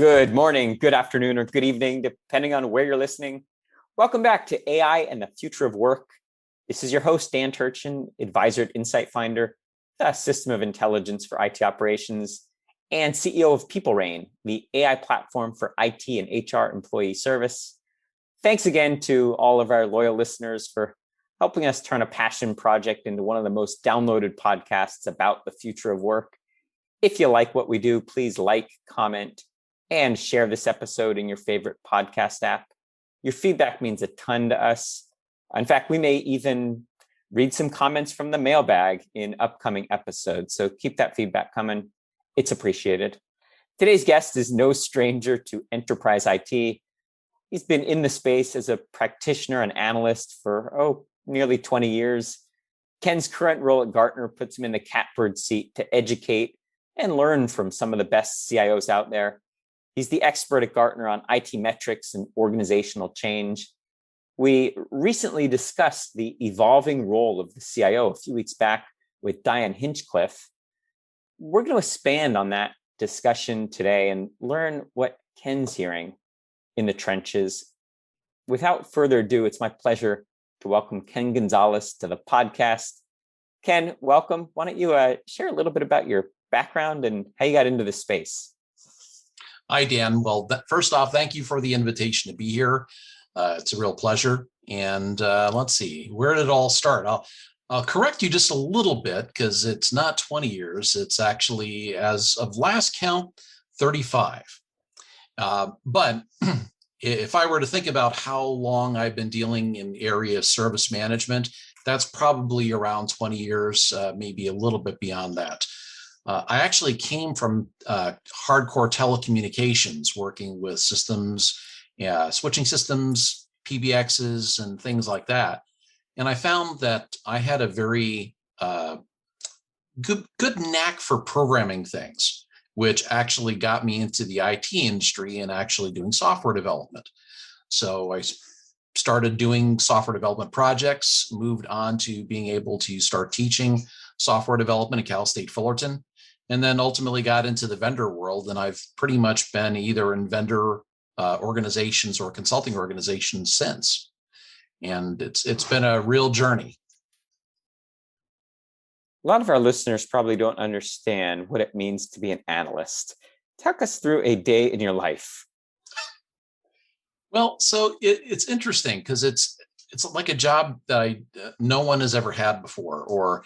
Good morning, good afternoon, or good evening, depending on where you're listening. Welcome back to AI and the Future of Work. This is your host, Dan Turchin, advisor at Insight Finder, the system of intelligence for IT operations, and CEO of PeopleRain, the AI platform for IT and HR employee service. Thanks again to all of our loyal listeners for helping us turn a passion project into one of the most downloaded podcasts about the future of work. If you like what we do, please like, comment, and share this episode in your favorite podcast app. Your feedback means a ton to us. In fact, we may even read some comments from the mailbag in upcoming episodes. So keep that feedback coming. It's appreciated. Today's guest is no stranger to enterprise IT. He's been in the space as a practitioner and analyst for, nearly 20 years. Ken's current role at Gartner puts him in the catbird seat to educate and learn from some of the best CIOs out there. He's the expert at Gartner on IT metrics and organizational change. We recently discussed the evolving role of the CIO a few weeks back with Diane Hinchcliffe. We're going to expand on that discussion today and learn what Ken's hearing in the trenches. Without further ado, it's my pleasure to welcome Ken Gonzalez to the podcast. Ken, welcome. Why don't you share a little bit about your background and how you got into this space? Hi, Dan. Well, first off, thank you for the invitation to be here. It's a real pleasure. And let's see, where did it all start? I'll correct you just a little bit because it's not 20 years. It's actually, as of last count, 35. But if I were to think about how long I've been dealing in the area of service management, that's probably around 20 years, maybe a little bit beyond that. I actually came from hardcore telecommunications, working with systems, switching systems, PBXs, and things like that. And I found that I had a very good knack for programming things, which actually got me into the IT industry and actually doing software development. So I started doing software development projects, moved on to being able to start teaching software development at Cal State Fullerton, and then ultimately got into the vendor world. And I've pretty much been either in vendor organizations or consulting organizations since. And it's been a real journey. A lot of our listeners probably don't understand what it means to be an analyst. Talk us through a day in your life. Well, so it's interesting because it's like a job that no one has ever had before. Or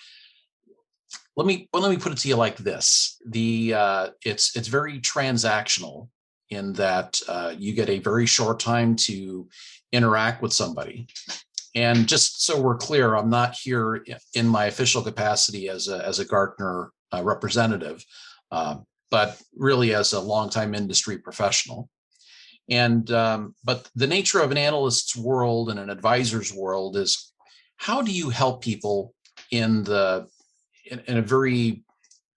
let me put it to you like this: it's very transactional in that you get a very short time to interact with somebody. And just so we're clear, I'm not here in my official capacity as a Gartner representative, but really as a longtime industry professional. And but the nature of an analyst's world and an advisor's world is, how do you help people in a very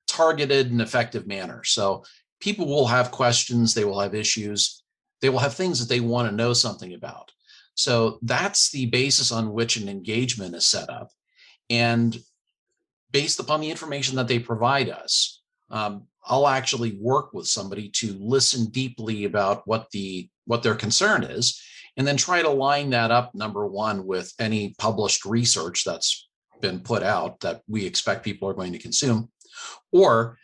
targeted and effective manner? So people will have questions, they will have issues, they will have things that they want to know something about. So that's the basis on which an engagement is set up. And based upon the information that they provide us, I'll actually work with somebody to listen deeply about what their concern is, and then try to line that up, number one, with any published research that's been put out that we expect people are going to consume, or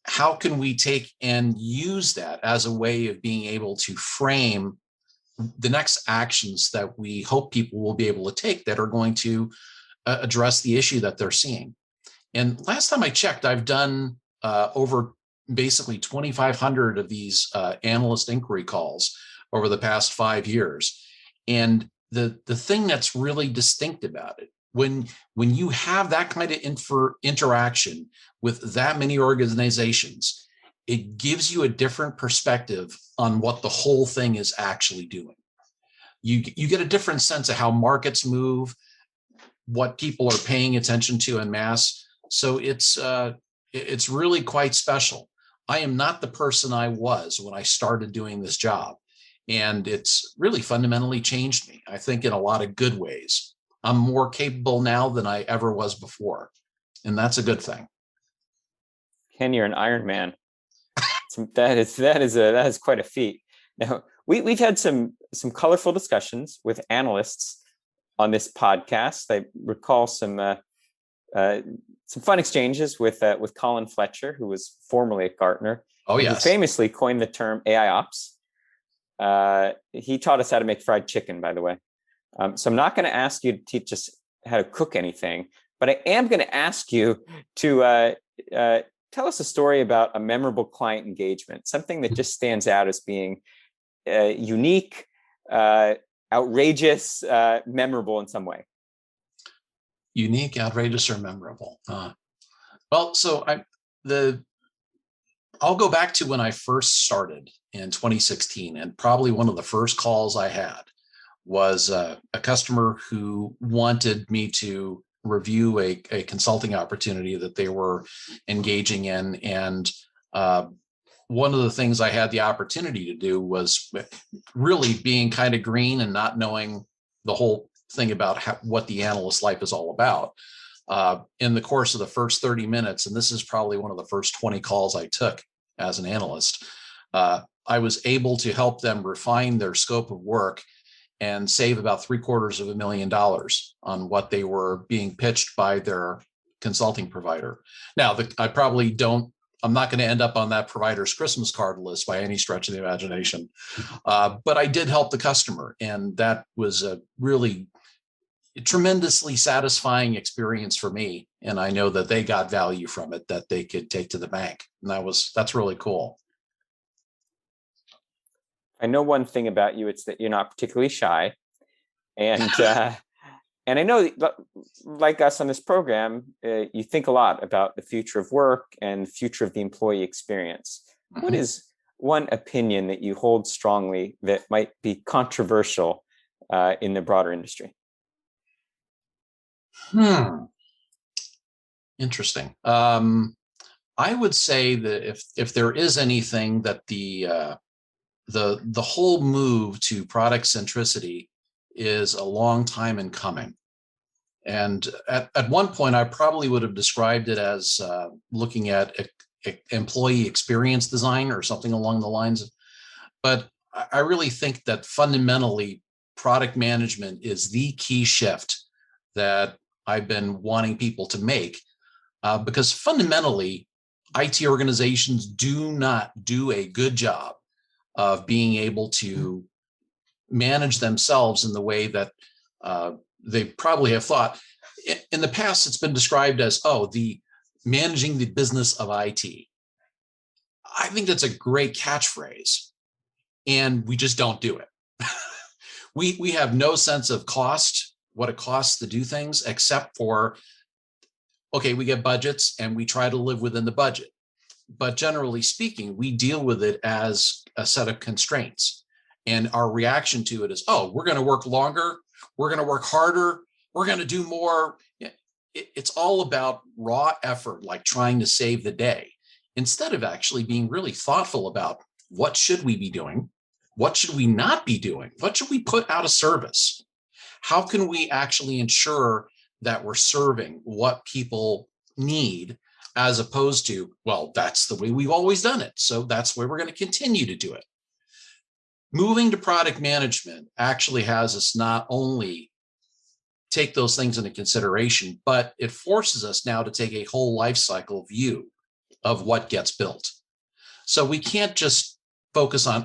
how can we take and use that as a way of being able to frame the next actions that we hope people will be able to take that are going to address the issue that they're seeing. And last time I checked, I've done over basically 2,500 of these analyst inquiry calls over the past 5 years. And the thing that's really distinct about it, when you have that kind of interaction with that many organizations, it gives you a different perspective on what the whole thing is actually doing. You get a different sense of how markets move, what people are paying attention to en masse. So it's really quite special. I am not the person I was when I started doing this job, and it's really fundamentally changed me, I think, in a lot of good ways. I'm more capable now than I ever was before, and that's a good thing. Ken, you're an Iron Man. That is quite a feat. Now we've had some colorful discussions with analysts on this podcast. I recall some fun exchanges with Colin Fletcher, who was formerly at Gartner. Oh, who yes. famously coined the term AI ops. He taught us how to make fried chicken, by the way. So I'm not going to ask you to teach us how to cook anything, but I am going to ask you to tell us a story about a memorable client engagement, something that just stands out as being unique, outrageous, memorable in some way. Unique, outrageous, or memorable. Well, so I'll go back to when I first started in 2016, and probably one of the first calls I had was a customer who wanted me to review a consulting opportunity that they were engaging in. And one of the things I had the opportunity to do was really being kind of green and not knowing the whole thing about what the analyst life is all about. In the course of the first 30 minutes, and this is probably one of the first 20 calls I took as an analyst, I was able to help them refine their scope of work and save about $750,000 on what they were being pitched by their consulting provider. Now, I'm not going to end up on that provider's Christmas card list by any stretch of the imagination, but I did help the customer, and that was a really tremendously satisfying experience for me. And I know that they got value from it that they could take to the bank. And that's really cool. I know one thing about you, it's that you're not particularly shy. And and I know, like us on this program, you think a lot about the future of work and the future of the employee experience. Mm-hmm. What is one opinion that you hold strongly that might be controversial in the broader industry? Interesting. I would say that if there is anything that the whole move to product centricity is a long time in coming. And at one point, I probably would have described it as looking at employee experience design or something along the lines. But I really think that fundamentally, product management is the key shift that I've been wanting people to make, because fundamentally, IT organizations do not do a good job of being able to manage themselves in the way that they probably have thought. In the past, it's been described as, managing the business of IT. I think that's a great catchphrase, and we just don't do it. We have no sense of cost, what it costs to do things, except for, we get budgets and we try to live within the budget. But generally speaking, we deal with it as a set of constraints. And our reaction to it is, we're going to work longer, we're going to work harder, we're going to do more. It's all about raw effort, like trying to save the day, instead of actually being really thoughtful about what should we be doing, what should we not be doing, what should we put out of service, how can we actually ensure that we're serving what people need, as opposed to, that's the way we've always done it, so that's where we're going to continue to do it. Moving to product management actually has us not only take those things into consideration, but it forces us now to take a whole life cycle view of what gets built. So we can't just focus on,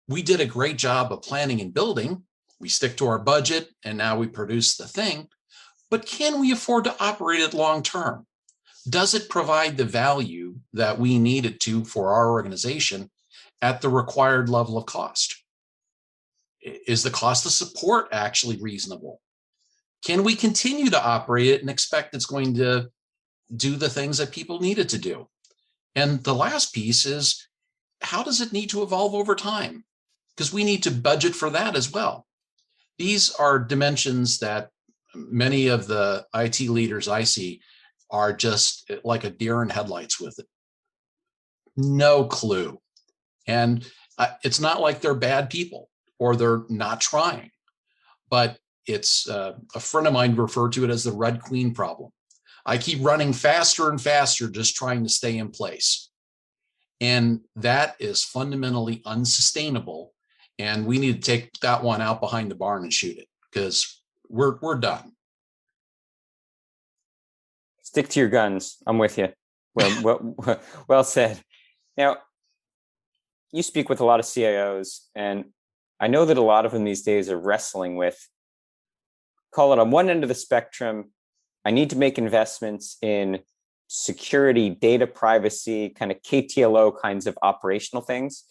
we did a great job of planning and building, we stick to our budget, and now we produce the thing. But can we afford to operate it long term? Does it provide the value that we need it to for our organization at the required level of cost? Is the cost of support actually reasonable? Can we continue to operate it and expect it's going to do the things that people need it to do? And the last piece is, how does it need to evolve over time? Because we need to budget for that as well. These are dimensions that many of the IT leaders I see are just like a deer in headlights with it. No clue. And it's not like they're bad people or they're not trying, but it's a friend of mine referred to it as the Red Queen problem. I keep running faster and faster, just trying to stay in place. And that is fundamentally unsustainable. And we need to take that one out behind the barn and shoot it, because we're done. Stick to your guns. I'm with you. Well said. Now, you speak with a lot of CIOs, and I know that a lot of them these days are wrestling with, call it on one end of the spectrum, I need to make investments in security, data privacy, kind of KTLO kinds of operational things.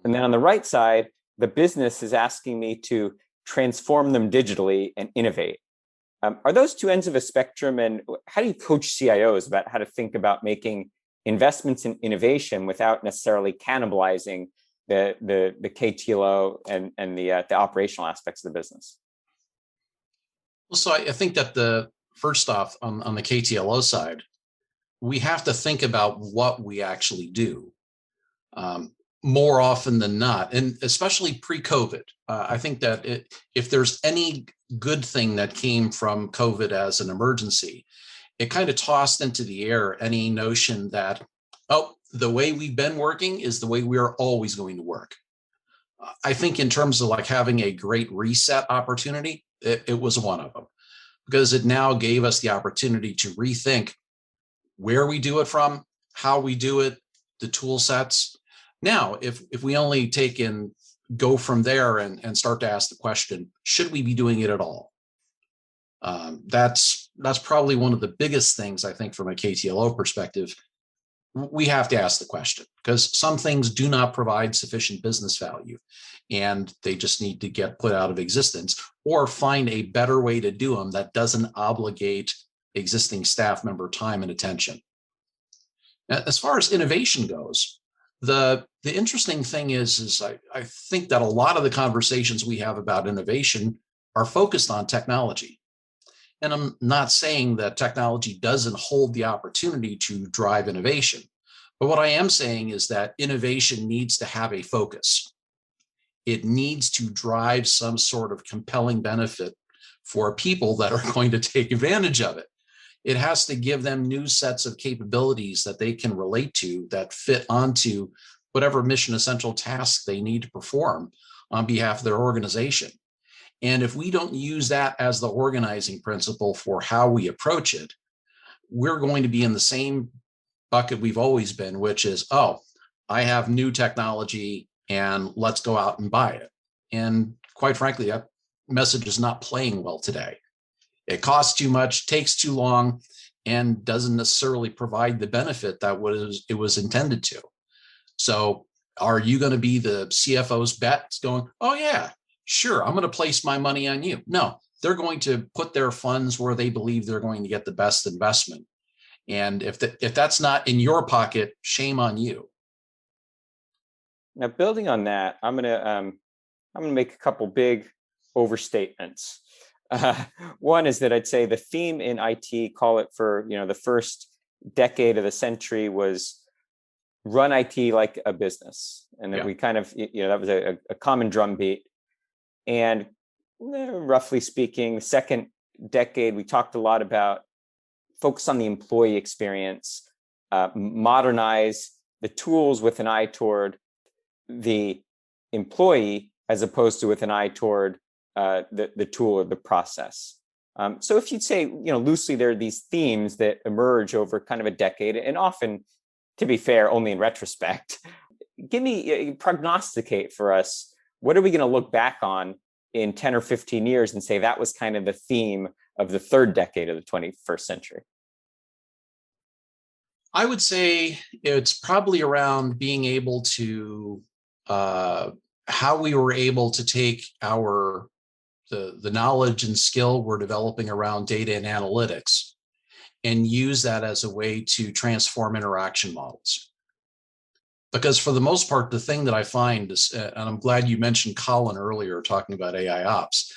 And then on the right side, the business is asking me to transform them digitally and innovate. Are those two ends of a spectrum? And how do you coach CIOs about how to think about making investments in innovation without necessarily cannibalizing the KTLO and the operational aspects of the business? Well, so I think that the first off on the KTLO side, we have to think about what we actually do. More often than not, and especially pre-COVID, I think that if there's any good thing that came from COVID as an emergency, it kind of tossed into the air any notion that, oh, the way we've been working is the way we are always going to work. I think in terms of like having a great reset opportunity, it was one of them, because it now gave us the opportunity to rethink where we do it from, how we do it, the tool sets. Now, if we only take and go from there and start to ask the question, should we be doing it at all? That's probably one of the biggest things, I think, from a KTLO perspective. We have to ask the question, because some things do not provide sufficient business value and they just need to get put out of existence, or find a better way to do them that doesn't obligate existing staff member time and attention. Now, as far as innovation goes, the interesting thing is I think that a lot of the conversations we have about innovation are focused on technology. And I'm not saying that technology doesn't hold the opportunity to drive innovation. But what I am saying is that innovation needs to have a focus. It needs to drive some sort of compelling benefit for people that are going to take advantage of it. It has to give them new sets of capabilities that they can relate to, that fit onto whatever mission essential task they need to perform on behalf of their organization. And if we don't use that as the organizing principle for how we approach it, we're going to be in the same bucket we've always been, which is, oh, I have new technology and let's go out and buy it. And quite frankly, that message is not playing well today. It costs too much, takes too long, and doesn't necessarily provide the benefit that it was intended to. So are you going to be the CFO's bet going, oh yeah, sure, I'm going to place my money on you? No, they're going to put their funds where they believe they're going to get the best investment. And if that's not in your pocket, shame on you. Now, building on that, I'm gonna make a couple big overstatements. One is that I'd say the theme in IT, call it for the first decade of the century, was run IT like a business, and that we kind of that was a common drumbeat. And roughly speaking, the second decade we talked a lot about focus on the employee experience, modernize the tools with an eye toward the employee as opposed to with an eye toward the tool or the process. So if you'd say, loosely, there are these themes that emerge over kind of a decade, and often, to be fair, only in retrospect. Give me, prognosticate for us, what are we going to look back on in 10 or 15 years and say that was kind of the theme of the third decade of the 21st century? I would say it's probably around being able to, how we were able to take the knowledge and skill we're developing around data and analytics and use that as a way to transform interaction models. Because for the most part, the thing that I find is, and I'm glad you mentioned Colin earlier talking about AI ops,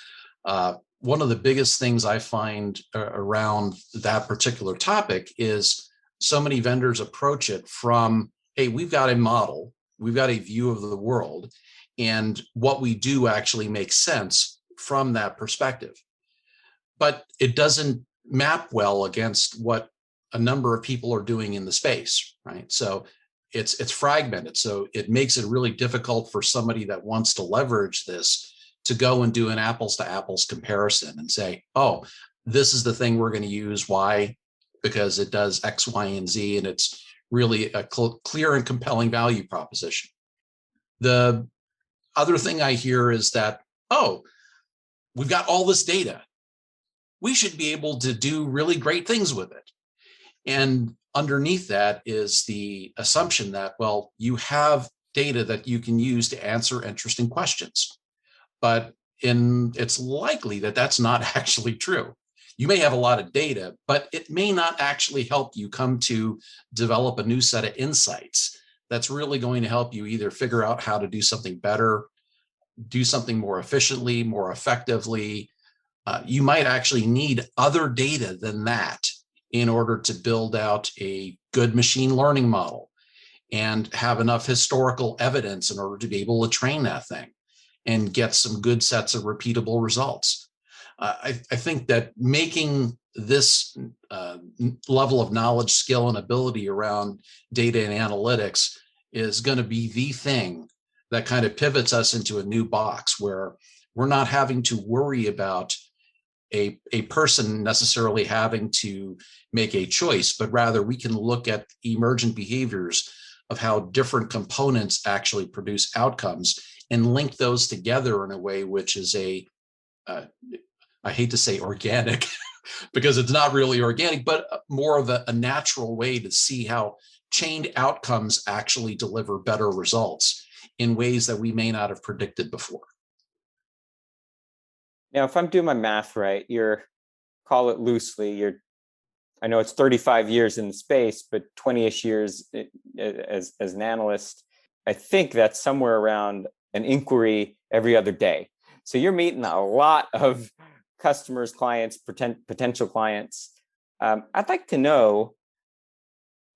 one of the biggest things I find around that particular topic is so many vendors approach it from, hey, we've got a model, we've got a view of the world, and what we do actually makes sense from that perspective. But it doesn't map well against what a number of people are doing in the space, right? So it's fragmented. So it makes it really difficult for somebody that wants to leverage this to go and do an apples to apples comparison and say, oh, this is the thing we're going to use. Why? Because it does X, Y, and Z, and it's really a clear and compelling value proposition. The other thing I hear is that, oh, we've got all this data. We should be able to do really great things with it. And underneath that is the assumption that, well, you have data that you can use to answer interesting questions. But it's likely that that's not actually true. You may have a lot of data, but it may not actually help you come to develop a new set of insights that's really going to help you either figure out how to do something better, do something more efficiently, more effectively. You might actually need other data than that in order to build out a good machine learning model and have enough historical evidence in order to be able to train that thing and get some good sets of repeatable results. I think that making this level of knowledge, skill, and ability around data and analytics is going to be the thing that kind of pivots us into a new box where we're not having to worry about a person necessarily having to make a choice, but rather we can look at emergent behaviors of how different components actually produce outcomes and link those together in a way which is I hate to say organic because it's not really organic, but more of a natural way to see how chained outcomes actually deliver better results in ways that we may not have predicted before. Now, if I'm doing my math right, call it loosely, I know it's 35 years in the space, but 20-ish years as an analyst. I think that's somewhere around an inquiry every other day. So you're meeting a lot of customers, clients, potential clients. I'd like to know,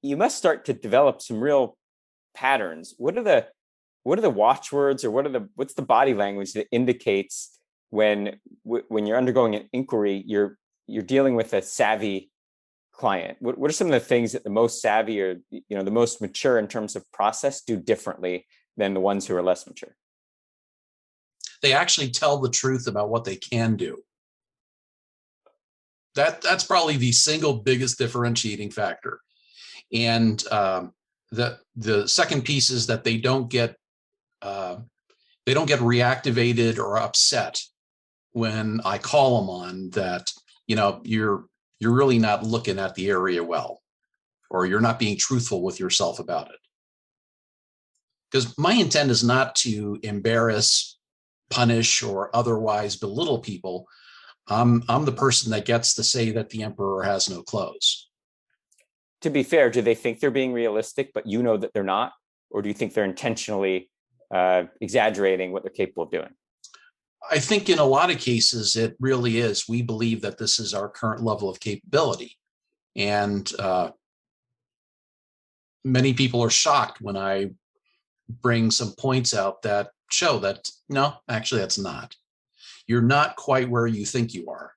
you must start to develop some real patterns. What are the watchwords, or what's the body language that indicates when you're undergoing an inquiry, you're dealing with a savvy client? What are some of the things that the most savvy, or the most mature in terms of process, do differently than the ones who are less mature? They actually tell the truth about what they can do. That's probably the single biggest differentiating factor. And the second piece is that they don't get reactivated or upset when I call them on that. You're really not looking at the area well, or you're not being truthful with yourself about it. Because my intent is not to embarrass, punish, or otherwise belittle people. I'm the person that gets to say that the emperor has no clothes. To be fair, do they think they're being realistic, but you know that they're not? Or do you think they're intentionally exaggerating what they're capable of doing? I think in a lot of cases, it really is. We believe that this is our current level of capability. And many people are shocked when I bring some points out that show that, no, actually, that's not. You're not quite where you think you are.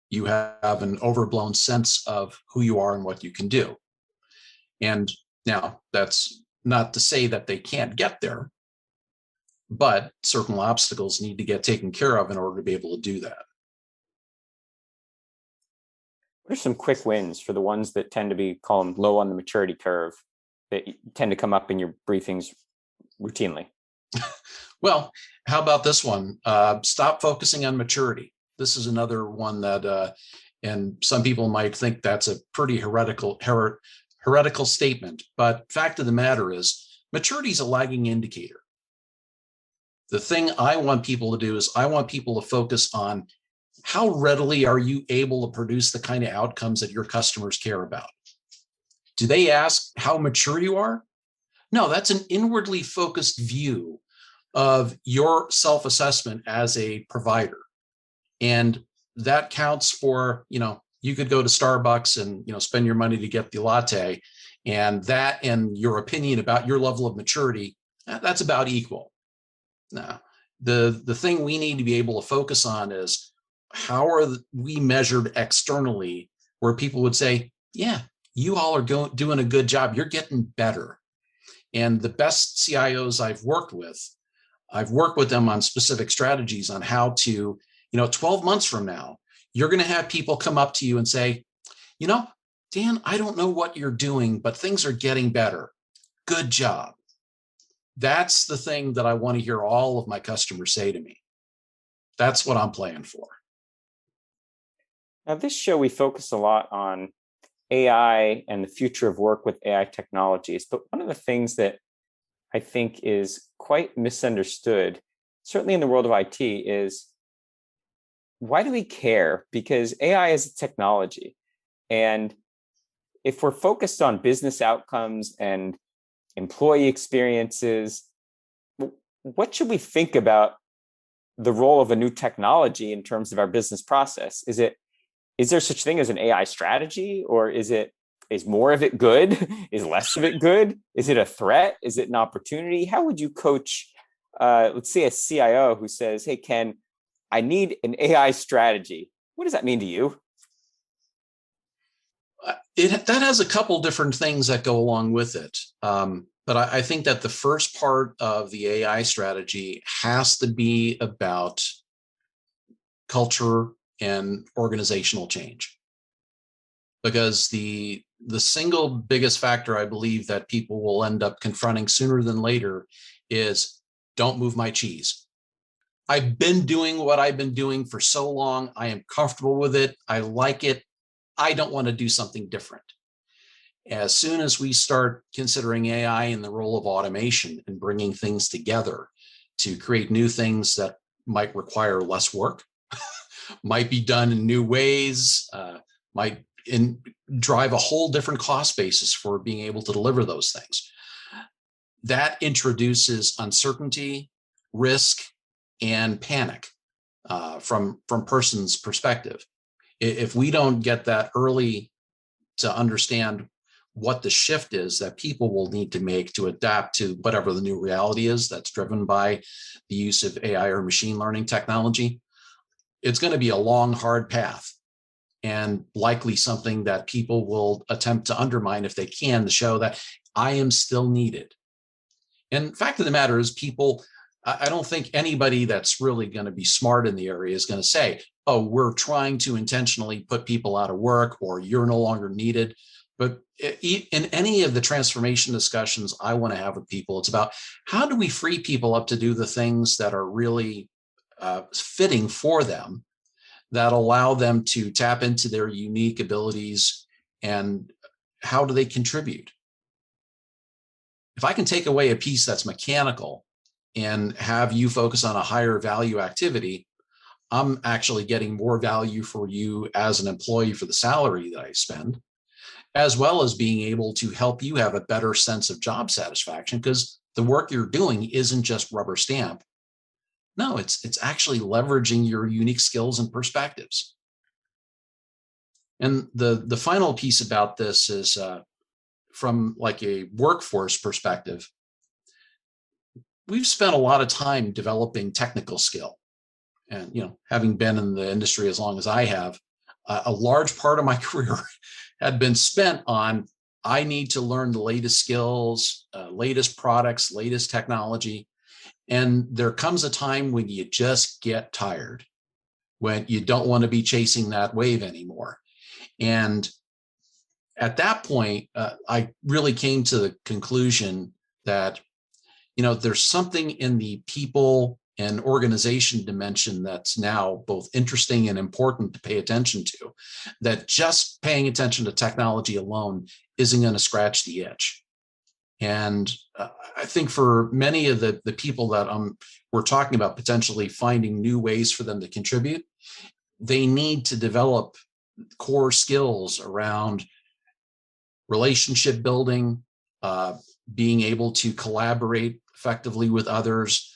You have an overblown sense of who you are and what you can do. And now that's not to say that they can't get there, but certain obstacles need to get taken care of in order to be able to do that. What are some quick wins for the ones that tend to be called low on the maturity curve that tend to come up in your briefings routinely? Well, how about this one? Stop focusing on maturity. This is another one that, and some people might think that's a pretty heretical statement, but fact of the matter is, maturity is a lagging indicator. The thing I want people to do is I want people to focus on how readily are you able to produce the kind of outcomes that your customers care about. Do they ask how mature you are? No, that's an inwardly focused view of your self-assessment as a provider. And that counts for, you could go to Starbucks and, spend your money to get the latte, and that and your opinion about your level of maturity, that's about equal. Now, the thing we need to be able to focus on is how are we measured externally where people would say, yeah, you all are doing a good job. You're getting better. And the best CIOs I've worked with them on specific strategies on how to, 12 months from now, you're going to have people come up to you and say, Dan, I don't know what you're doing, but things are getting better. Good job. That's the thing that I want to hear all of my customers say to me. That's what I'm playing for. Now, this show, we focus a lot on AI and the future of work with AI technologies. But one of the things that I think is quite misunderstood, certainly in the world of IT, is why do we care? Because AI is a technology. And if we're focused on business outcomes and employee experiences, what should we think about the role of a new technology in terms of our business process? Is there such thing as an AI strategy, or is more of it good? Is less of it good? Is it a threat? Is it an opportunity? How would you coach, let's say, a CIO who says, "Hey, Ken, I need an AI strategy." What does that mean to you? That has a couple different things that go along with it. But I think that the first part of the AI strategy has to be about culture and organizational change. Because the single biggest factor I believe that people will end up confronting sooner than later is, don't move my cheese. I've been doing what I've been doing for so long. I am comfortable with it. I like it. I don't want to do something different. As soon as we start considering AI in the role of automation and bringing things together to create new things that might require less work, might be done in new ways, might drive a whole different cost basis for being able to deliver those things. That introduces uncertainty, risk, and panic from person's perspective. If we don't get that early to understand what the shift is that people will need to make to adapt to whatever the new reality is that's driven by the use of AI or machine learning technology, it's going to be a long, hard path, and likely something that people will attempt to undermine if they can, to show that I am still needed. And the fact of the matter is, I don't think anybody that's really going to be smart in the area is going to say, oh, we're trying to intentionally put people out of work, or you're no longer needed. But in any of the transformation discussions I want to have with people, it's about, how do we free people up to do the things that are really fitting for them, that allow them to tap into their unique abilities, and how do they contribute? If I can take away a piece that's mechanical and have you focus on a higher value activity, I'm actually getting more value for you as an employee for the salary that I spend, as well as being able to help you have a better sense of job satisfaction, because the work you're doing isn't just rubber stamp. No, it's actually leveraging your unique skills and perspectives. And the final piece about this is, from like a workforce perspective, we've spent a lot of time developing technical skill. And, having been in the industry as long as I have, a large part of my career had been spent on, I need to learn the latest skills, latest products, latest technology. And there comes a time when you just get tired, when you don't want to be chasing that wave anymore. And at that point, I really came to the conclusion that, there's something in the people and organization dimension that's now both interesting and important to pay attention to, that just paying attention to technology alone isn't going to scratch the itch. And I think for many of the people that we're talking about potentially finding new ways for them to contribute, they need to develop core skills around relationship building, being able to collaborate effectively with others,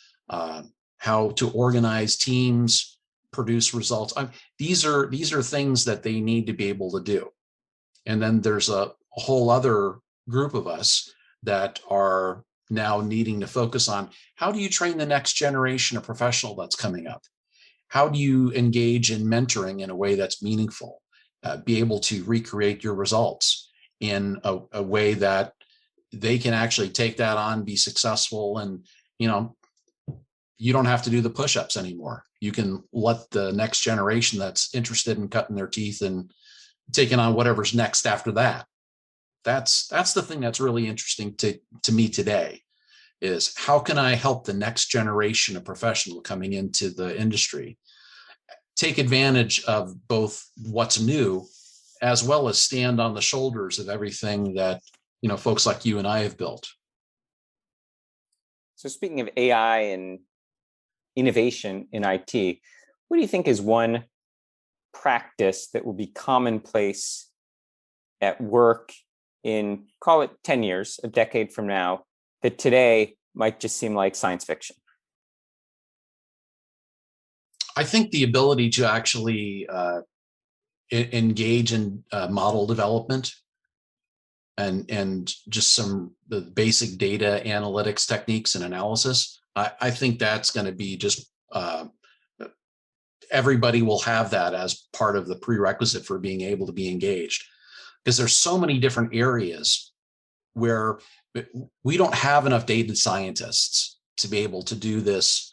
how to organize teams, produce results. These are things that they need to be able to do. And then there's a whole other group of us that are now needing to focus on, how do you train the next generation of professional that's coming up? How do you engage in mentoring in a way that's meaningful? Be able to recreate your results in a way that they can actually take that on, be successful, and you don't have to do the push-ups anymore. You can let the next generation that's interested in cutting their teeth and taking on whatever's next after that. That's the thing that's really interesting to me today, is how can I help the next generation of professional coming into the industry take advantage of both what's new, as well as stand on the shoulders of everything that folks like you and I have built. So speaking of AI and innovation in IT, what do you think is one practice that will be commonplace at work in, call it 10 years, a decade from now, that today might just seem like science fiction? I think the ability to actually engage in model development and just the basic data analytics techniques and analysis. I think that's going to be just everybody will have that as part of the prerequisite for being able to be engaged, because there's so many different areas where we don't have enough data scientists to be able to do this,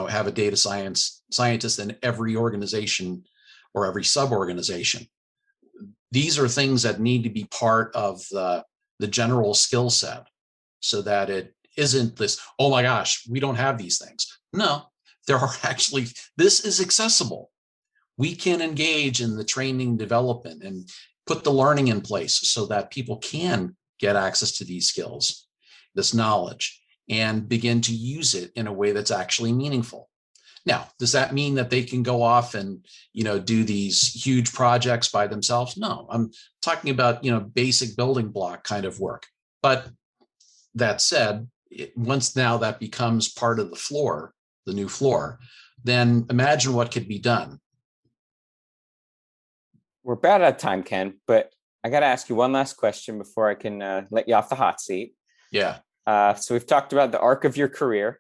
have a data scientist in every organization or every sub-organization. These are things that need to be part of the general skill set, so that it isn't this, oh my gosh, we don't have these things. No, there are actually, this is accessible. We can engage in the training development and put the learning in place so that people can get access to these skills, this knowledge, and begin to use it in a way that's actually meaningful. Now, does that mean that they can go off and, do these huge projects by themselves? No, I'm talking about, basic building block kind of work. But that said, once now that becomes part of the new floor, then imagine what could be done. We're about out of time, Ken, but I got to ask you one last question before I can let you off the hot seat. Yeah. So we've talked about the arc of your career.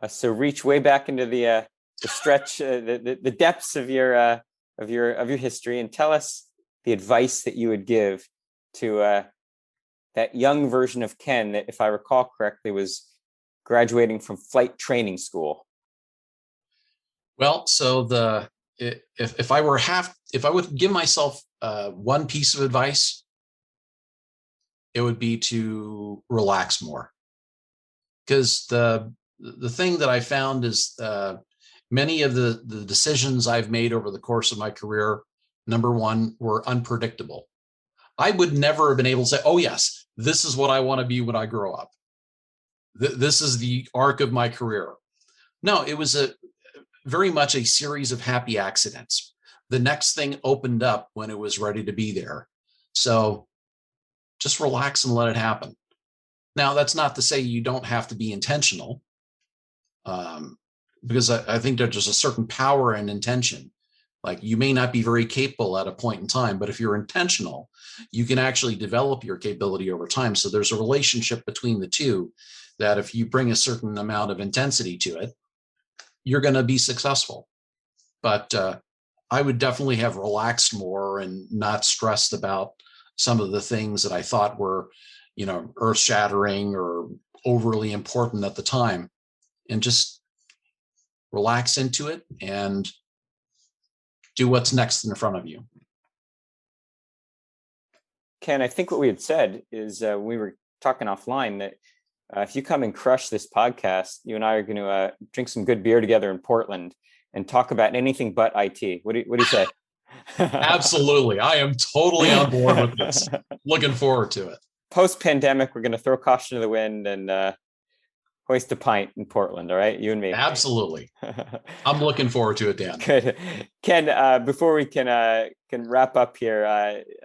So reach way back into the stretch, the depths of your history, and tell us the advice that you would give to that young version of Ken that, if I recall correctly, was graduating from flight training school. Well, so if I would give myself one piece of advice, it would be to relax more. Because the thing that I found is many of the decisions I've made over the course of my career, number one, were unpredictable. I would never have been able to say, oh yes, this is what I want to be when I grow up. This is the arc of my career. No, it was very much a series of happy accidents. The next thing opened up when it was ready to be there. So just relax and let it happen. Now, that's not to say you don't have to be intentional, because I think there's a certain power in intention. Like, you may not be very capable at a point in time, but if you're intentional, you can actually develop your capability over time. So there's a relationship between the two, that if you bring a certain amount of intensity to it, you're going to be successful. But I would definitely have relaxed more and not stressed about some of the things that I thought were, earth-shattering or overly important at the time, and just relax into it and do what's next in front of you. Ken, I think what we had said is we were talking offline that if you come and crush this podcast, you and I are going to drink some good beer together in Portland and talk about anything but IT. What do you say? Absolutely. I am totally on board with this. Looking forward to it. Post-pandemic, we're going to throw caution to the wind and hoist a pint in Portland. All right, you and me. Absolutely. I'm looking forward to it, Dan. Good. Ken, before we can wrap up here,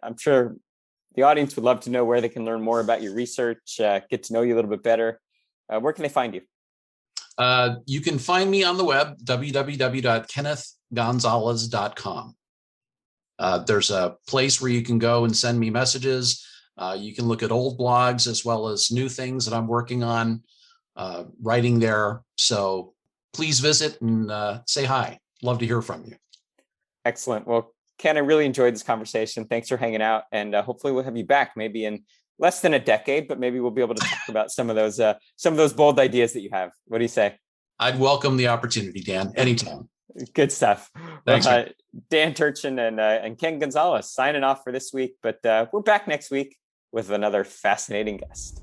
I'm sure the audience would love to know where they can learn more about your research, get to know you a little bit better. Where can they find you? You can find me on the web, www.kennethgonzalez.com. There's a place where you can go and send me messages. You can look at old blogs as well as new things that I'm working on, writing there. So please visit and say hi. Love to hear from you. Excellent. Well, Ken, I really enjoyed this conversation. Thanks for hanging out, and hopefully we'll have you back maybe in less than a decade, but maybe we'll be able to talk about some of those bold ideas that you have. What do you say? I'd welcome the opportunity, Dan, anytime. Good stuff. Thanks. Well, Dan Turchin and Ken Gonzalez signing off for this week, but we're back next week with another fascinating guest.